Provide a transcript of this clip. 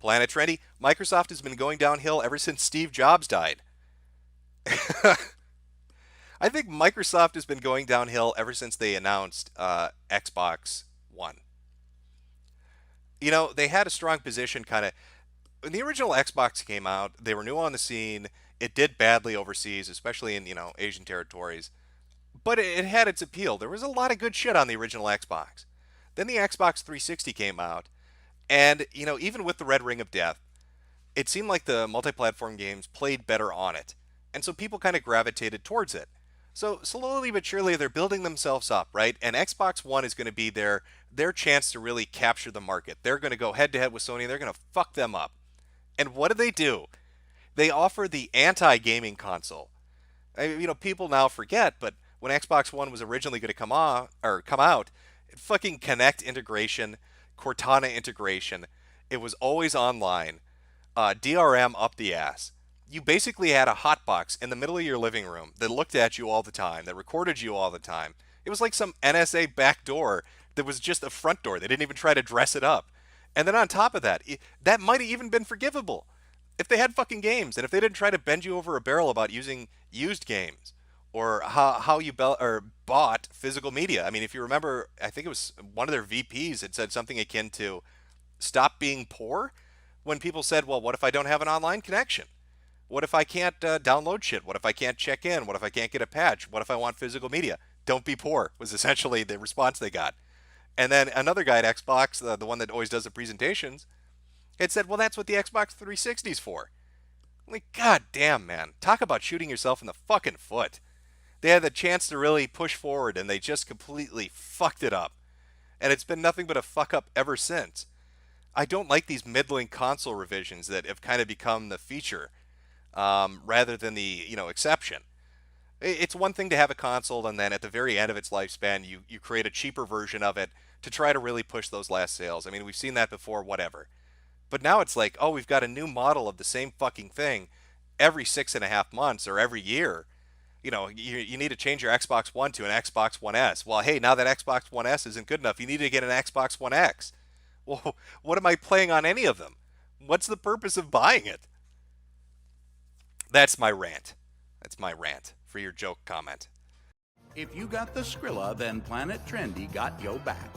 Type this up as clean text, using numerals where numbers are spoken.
Planet Trendy, Microsoft has been going downhill ever since Steve Jobs died. I think Microsoft has been going downhill ever since they announced Xbox One. You know, they had a strong position kind of when the original Xbox came out, they were new on the scene. It did badly overseas, especially in, Asian territories. But it had its appeal. There was a lot of good shit on the original Xbox. Then the Xbox 360 came out, and, even with the Red Ring of Death, it seemed like the multi-platform games played better on it. And so people kind of gravitated towards it. So slowly but surely they're building themselves up, right? And Xbox One is going to be their chance to really capture the market. They're going to go head to head with Sony and they're going to fuck them up. And what do they do? They offer the anti-gaming console. People now forget, but when Xbox One was originally going to come out, fucking Kinect integration, Cortana integration, it was always online, DRM up the ass. You basically had a hotbox in the middle of your living room that looked at you all the time, that recorded you all the time. It was like some NSA back door that was just a front door. They didn't even try to dress it up. And then on top of that, that might have even been forgivable if they had fucking games and if they didn't try to bend you over a barrel about using used games or how you bought physical media. I mean, if you remember, I think it was one of their VPs had said something akin to stop being poor when people said, well, what if I don't have an online connection? What if I can't download shit? What if I can't check in? What if I can't get a patch? What if I want physical media? Don't be poor was essentially the response they got. And then another guy at Xbox, the one that always does the presentations, had said, well, that's what the Xbox 360 is for. I'm like, God damn, man. Talk about shooting yourself in the fucking foot. They had the chance to really push forward, and they just completely fucked it up. And it's been nothing but a fuck up ever since. I don't like these middling console revisions that have kind of become the feature rather than the exception. It's one thing to have a console and then at the very end of its lifespan you create a cheaper version of it to try to really push those last sales. I mean, we've seen that before, whatever. But now it's like, oh, we've got a new model of the same fucking thing every 6.5 months or every year. You need to change your Xbox One to an Xbox One S. Well, hey, now that Xbox One S isn't good enough, you need to get an Xbox One X. Well, what am I playing on any of them? What's the purpose of buying it? That's my rant. That's my rant for your joke comment. If you got the Skrilla, then Planet Trendy got your back.